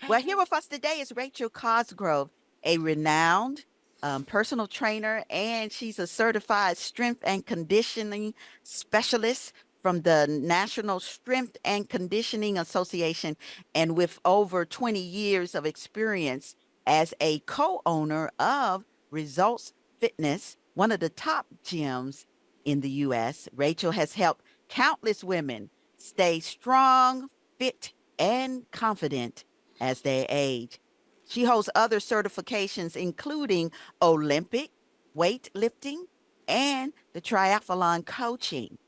Well, here with us today is Rachel Cosgrove, a renowned personal trainer, and she's a certified strength and conditioning specialist from the National Strength and Conditioning Association, and with over 20 years of experience as a co-owner of Results Fitness, one of the top gyms in the U.S. Rachel has helped countless women stay strong, fit, and confident as they age. She holds other certifications, including Olympic weightlifting and the triathlon coaching.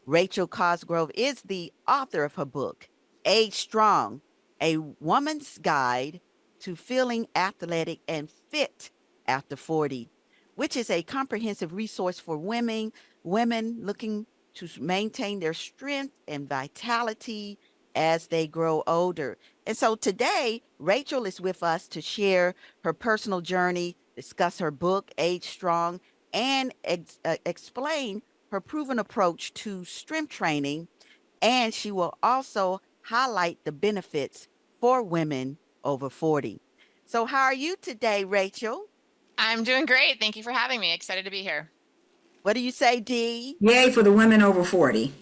Rachel Cosgrove is the author of her book, Age Strong, A Woman's Guide to Feeling Athletic and Fit After 40, which is a comprehensive resource for women looking to maintain their strength and vitality as they grow older. And so today, Rachel is with us to share her personal journey, discuss her book, Age Strong, and explain her proven approach to strength training, and she will also highlight the benefits for women over 40. So, how are you today, Rachel? I'm doing great. Thank you for having me. Excited to be here. What do you say, Dee? Yay for the women over 40.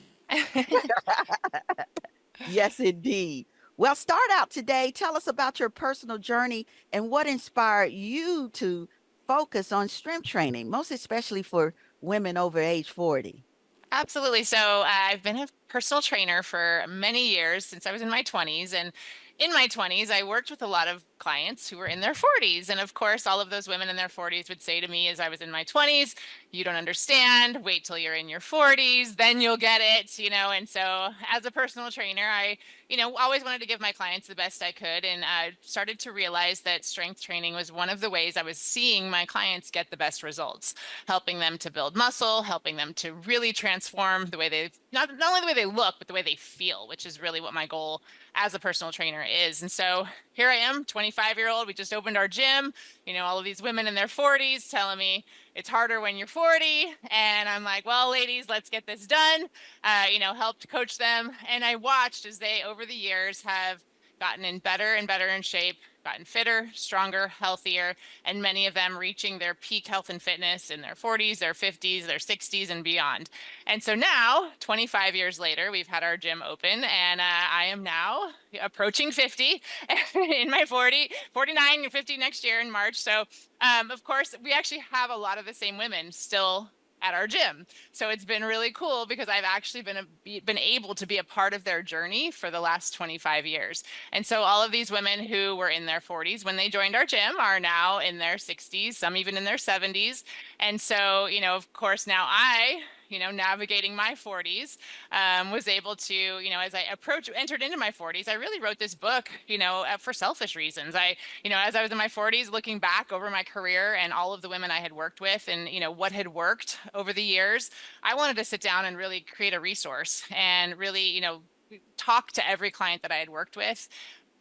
Yes, indeed. Well, start out today. Tell us about your personal journey and what inspired you to focus on strength training, most especially for women over age 40. Absolutely. So I've been a personal trainer for many years since I was in my 20s. And in my 20s, I worked with a lot of clients who were in their 40s. And of course, all of those women in their 40s would say to me as I was in my 20s, you don't understand, wait till you're in your 40s, then you'll get it, And so as a personal trainer, I, always wanted to give my clients the best I could and started to realize that strength training was one of the ways I was seeing my clients get the best results, helping them to build muscle, helping them to really transform the way they, not only the way they look, but the way they feel, which is really what my goal as a personal trainer is. And so here I am, 25-year-old. We just opened our gym. All of these women in their 40s telling me it's harder when you're 40. And I'm like, well, ladies, let's get this done. Helped coach them. And I watched as they, over the years, have gotten in better and better in shape, gotten fitter, stronger, healthier, and many of them reaching their peak health and fitness in their 40s, their 50s, their 60s, and beyond. And so now, 25 years later, we've had our gym open, and I am now approaching 50 in my 49 and 50 next year in March. So, of course, we actually have a lot of the same women still at our gym. So it's been really cool because I've actually been able to be a part of their journey for the last 25 years. And so all of these women who were in their 40s when they joined our gym are now in their 60s, some even in their 70s. And so, of course, now navigating my 40s, was able to, as I entered into my 40s, I really wrote this book, for selfish reasons. As I was in my 40s, looking back over my career and all of the women I had worked with and, what had worked over the years, I wanted to sit down and really create a resource and really, talk to every client that I had worked with,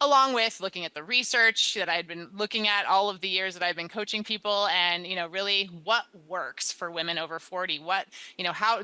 along with looking at the research that I had been looking at all of the years that I've been coaching people and, really what works for women over 40, how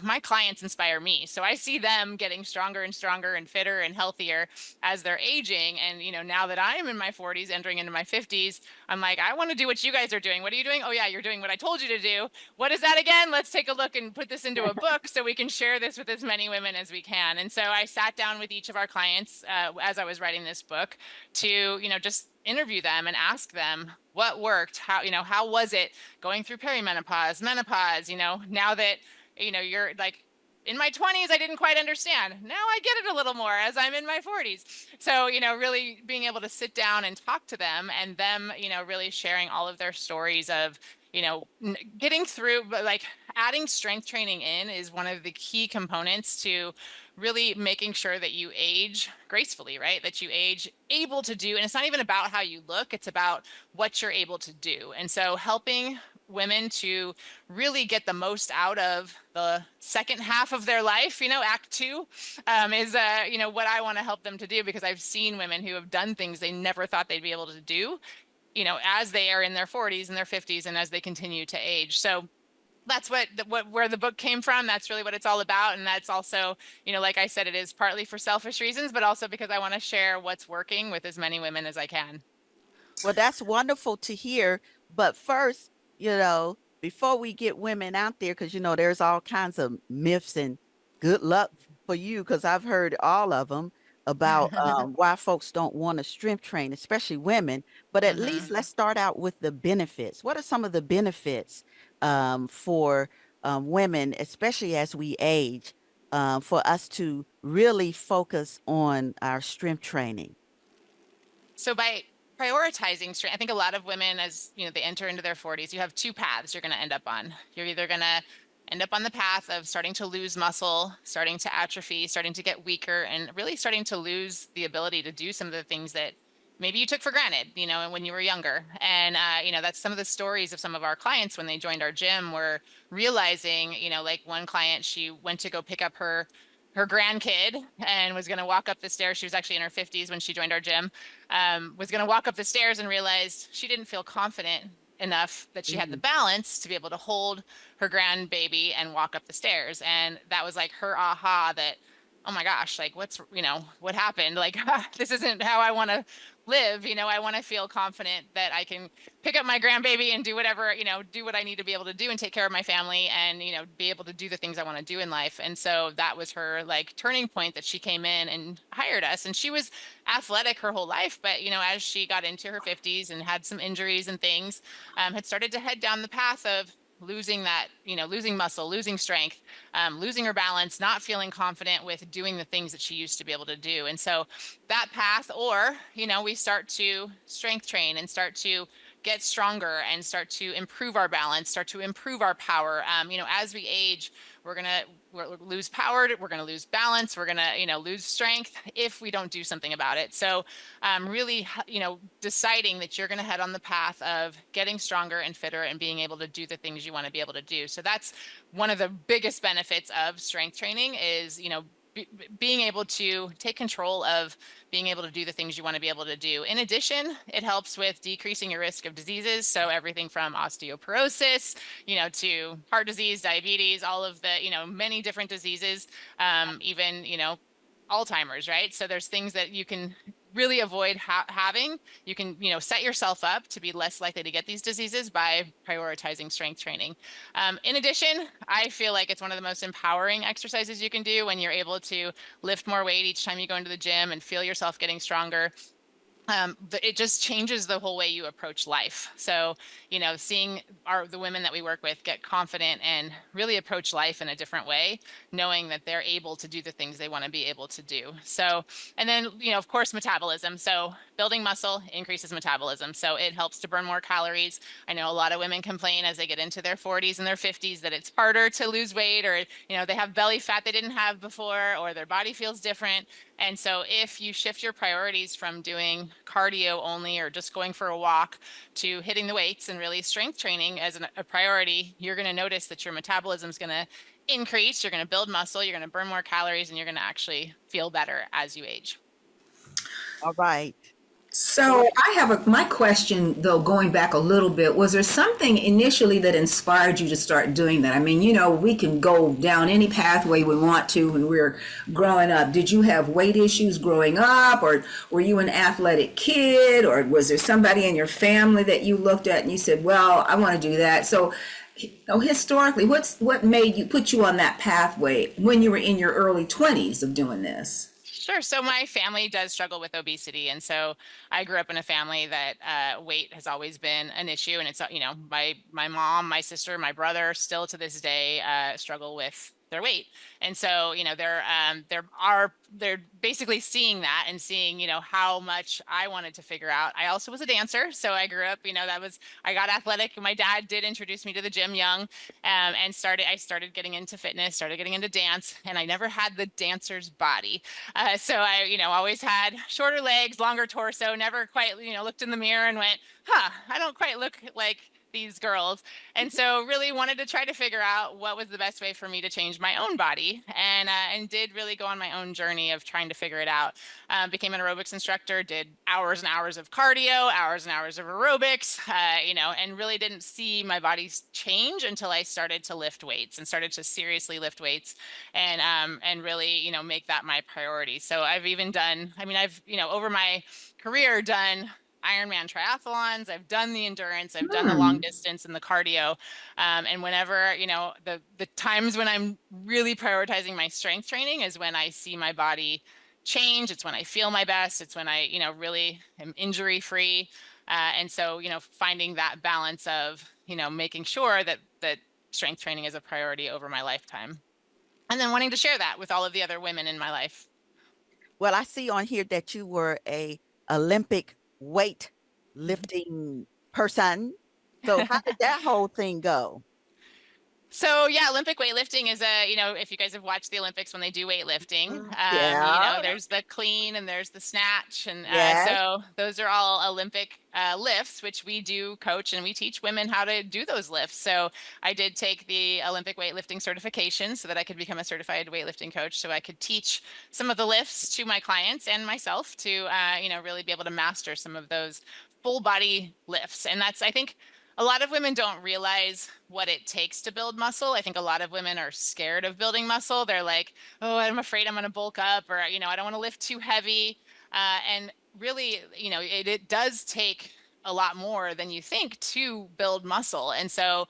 my clients inspire me. So I see them getting stronger and stronger and fitter and healthier as they're aging. And, now that I'm in my 40s, entering into my 50s, I'm like, I want to do what you guys are doing. What are you doing? Oh yeah, you're doing what I told you to do. What is that again? Let's take a look and put this into a book so we can share this with as many women as we can. And so I sat down with each of our clients as I was writing this book to, just interview them and ask them what worked, how was it going through perimenopause, menopause, now that, you're like, in my 20s, I didn't quite understand. Now I get it a little more as I'm in my 40s. So, really being able to sit down and talk to them and them, really sharing all of their stories of, getting through, but like adding strength training in is one of the key components to really making sure that you age gracefully, right? That you age able to do, and it's not even about how you look, it's about what you're able to do. And so helping women to really get the most out of the second half of their life, act two, is, what I want to help them to do, because I've seen women who have done things they never thought they'd be able to do, as they are in their 40s and their 50s and as they continue to age. So that's where the book came from. That's really what it's all about. And that's also, like I said, it is partly for selfish reasons, but also because I want to share what's working with as many women as I can. Well, that's wonderful to hear. But first, before we get women out there, because, there's all kinds of myths, and good luck for you, because I've heard all of them about why folks don't want to strength train, especially women. But at least Hmm. let's start out with the benefits. What are some of the benefits for women, especially as we age, for us to really focus on our strength training? So by prioritizing strength, I think a lot of women, as they enter into their 40s, you have two paths you're going to end up on. You're either going to end up on the path of starting to lose muscle, starting to atrophy, starting to get weaker, and really starting to lose the ability to do some of the things that maybe you took for granted, when you were younger. And, that's some of the stories of some of our clients when they joined our gym were realizing, like one client, she went to go pick up her grandkid and was going to walk up the stairs. She was actually in her 50s when she joined our gym, was going to walk up the stairs and realized she didn't feel confident enough that she had the Mhm. balance to be able to hold her grandbaby and walk up the stairs. And that was like her aha that, oh my gosh, like what happened? Like, this isn't how I want to live. I want to feel confident that I can pick up my grandbaby and do whatever, do what I need to be able to do and take care of my family and, be able to do the things I want to do in life. And so that was her like turning point that she came in and hired us. And she was athletic her whole life, but, as she got into her 50s and had some injuries and things, had started to head down the path of losing that, losing muscle, losing strength, losing her balance, not feeling confident with doing the things that she used to be able to do. And so that path, or, we start to strength train and start to get stronger and start to improve our balance, start to improve our power. As we age, we're going to lose power, we're going to lose balance, we're going to, lose strength if we don't do something about it. So really, deciding that you're going to head on the path of getting stronger and fitter and being able to do the things you want to be able to do. So that's one of the biggest benefits of strength training is, being able to take control of being able to do the things you want to be able to do. In addition, it helps with decreasing your risk of diseases. So everything from osteoporosis, to heart disease, diabetes, all of the, many different diseases, even, Alzheimer's, right? So there's things that you can really avoid having. You can, set yourself up to be less likely to get these diseases by prioritizing strength training. In addition, I feel like it's one of the most empowering exercises you can do when you're able to lift more weight each time you go into the gym and feel yourself getting stronger. It just changes the whole way you approach life. So, seeing the women that we work with get confident and really approach life in a different way, knowing that they're able to do the things they want to be able to do. So, and then, of course, metabolism. So building muscle increases metabolism. So it helps to burn more calories. I know a lot of women complain as they get into their 40s and their 50s that it's harder to lose weight, or, they have belly fat they didn't have before, or their body feels different. And so if you shift your priorities from doing cardio only or just going for a walk to hitting the weights and really strength training as a priority, you're going to notice that your metabolism is going to increase. You're going to build muscle, you're going to burn more calories, and you're going to actually feel better as you age. All right. So I have my question though, going back a little bit, was there something initially that inspired you to start doing that? I mean, we can go down any pathway we want to when we're growing up. Did you have weight issues growing up, or were you an athletic kid, or was there somebody in your family that you looked at and you said, well, I want to do that? So historically, what made you put you on that pathway when you were in your early 20s of doing this? Sure. So my family does struggle with obesity. And so I grew up in a family that weight has always been an issue. And it's, my mom, my sister, my brother still to this day struggle with their weight. And so, they're basically seeing that and seeing, how much I wanted to figure out. I also was a dancer. So I grew up, I got athletic. My dad did introduce me to the gym young, I started getting into fitness, started getting into dance, and I never had the dancer's body. So I, always had shorter legs, longer torso, never quite, looked in the mirror and went, I don't quite look like these girls. And so really wanted to try to figure out what was the best way for me to change my own body, and did really go on my own journey of trying to figure it out. Became an aerobics instructor, did hours and hours of cardio, hours and hours of aerobics, and really didn't see my body change until I started to lift weights and started to seriously lift weights, and really, make that my priority. So I've even done, I've, over my career done Ironman triathlons. I've done the endurance. I've done the long distance and the cardio. And whenever, the times when I'm really prioritizing my strength training is when I see my body change. It's when I feel my best. It's when I, really am injury free. And so, finding that balance of, making sure that strength training is a priority over my lifetime. And then wanting to share that with all of the other women in my life. Well, I see on here that you were a Olympic weight lifting person. So how did that whole thing go? So yeah, Olympic weightlifting is if you guys have watched the Olympics when they do weightlifting, Yeah. there's the clean and there's the snatch. And Yes. so those are all Olympic lifts, which we do coach, and we teach women how to do those lifts. So I did take the Olympic weightlifting certification so that I could become a certified weightlifting coach. So I could teach some of the lifts to my clients and myself to, really be able to master some of those full body lifts. And that's, I think, a lot of women don't realize what it takes to build muscle. I think a lot of women are scared of building muscle. They're like, oh, I'm afraid I'm going to bulk up, or, I don't want to lift too heavy. And really, it does take a lot more than you think to build muscle. And so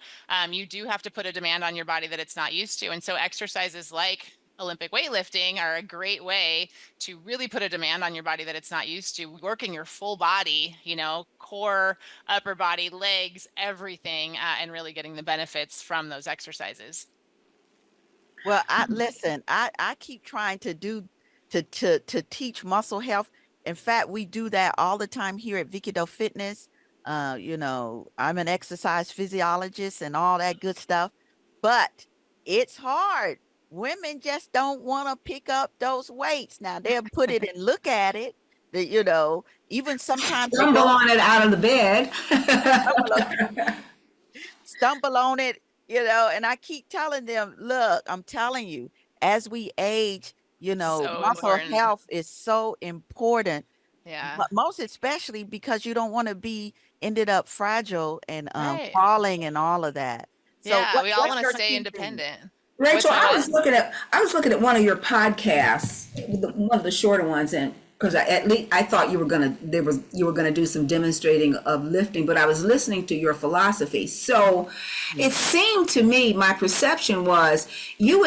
you do have to put a demand on your body that it's not used to. And so exercises like Olympic weightlifting are a great way to really put a demand on your body that it's not used to, working your full body, core, upper body, legs, everything, and really getting the benefits from those exercises. Well, I keep trying to to teach muscle health. In fact, we do that all the time here at Vicki Fitness. I'm an exercise physiologist and all that good stuff, but it's hard. Women just don't want to pick up those weights. Now they'll put it and look at it. Even sometimes they Stumble don't on it out of the bed. stumble on it, and I keep telling them, look, I'm telling you, as we age, So muscle important. health is so important, Yeah. but most especially because you don't want to be ended up fragile and Right. falling and all of that. So Yeah. what We all what's want to your stay key thing? independent. What's Rachel, my what? I was looking at one of your podcasts, one of the shorter ones, and because at least I thought you were gonna do some demonstrating of lifting, but I was listening to your philosophy. So it seemed to me, my perception was you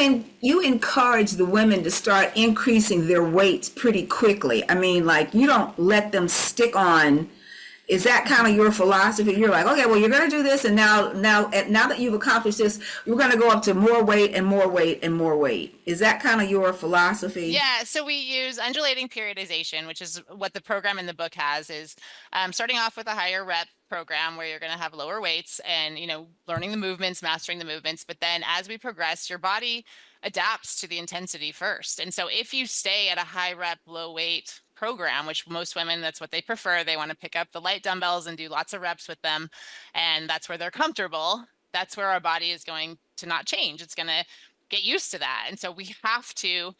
encourage the women to start increasing their weights pretty quickly. I mean, like you don't let them stick on. Is that kind of your philosophy? You're like, okay, well, you're going to do this, and now that you've accomplished this, you're going to go up to more weight and more weight and more weight. Is that kind of your philosophy? Yeah, so we use undulating periodization, which is what the program in the book has, is starting off with a higher rep program where you're going to have lower weights and, learning the movements, mastering the movements. But then as we progress, your body adapts to the intensity first. And so if you stay at a high rep, low weight program, which most women, that's what they prefer. They want to pick up the light dumbbells and do lots of reps with them. And that's where they're comfortable. That's where our body is going to not change. It's going to get used to that. And so we have to,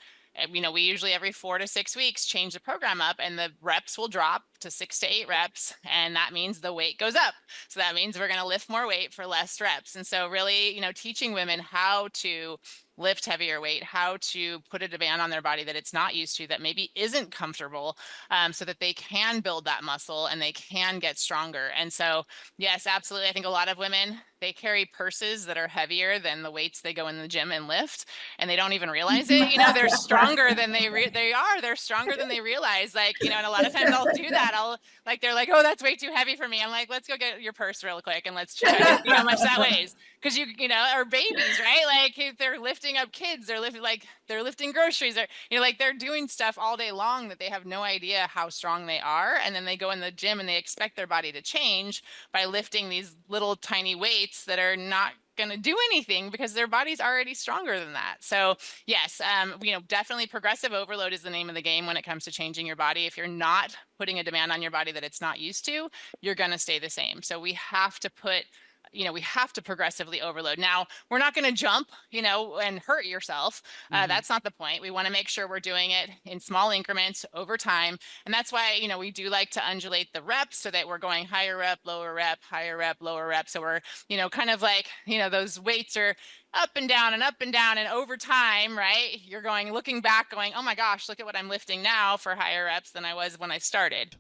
we usually every 4 to 6 weeks change the program up, and the reps will drop to 6 to 8 reps. And that means the weight goes up. So that means we're going to lift more weight for less reps. And so really, teaching women how to lift heavier weight, how to put a demand on their body that it's not used to, that maybe isn't comfortable, so that they can build that muscle and they can get stronger. And so, yes, absolutely. I think a lot of women, they carry purses that are heavier than the weights they go in the gym and lift, and they don't even realize it. They're stronger than they're stronger than they realize. Like, and a lot of times I'll do that. They're like, oh, that's way too heavy for me. I'm like, let's go get your purse real quick and let's check and see how much that weighs. Because or babies, right? Like if they're lifting up kids, they're lifting groceries, or they're doing stuff all day long that they have no idea how strong they are. And then they go in the gym and they expect their body to change by lifting these little tiny weights that are not going to do anything because their body's already stronger than that. So yes, definitely progressive overload is the name of the game when it comes to changing your body. If you're not putting a demand on your body that it's not used to, you're going to stay the same. So we have to put we have to progressively overload. Now, we're not going to jump, and hurt yourself. That's not the point. We want to make sure we're doing it in small increments over time. And that's why, we do like to undulate the reps so that we're going higher rep, lower rep, higher rep, lower rep. So we're, kind of like, those weights are up and down and up and down. And over time, right, you're looking back going, oh my gosh, look at what I'm lifting now for higher reps than I was when I started.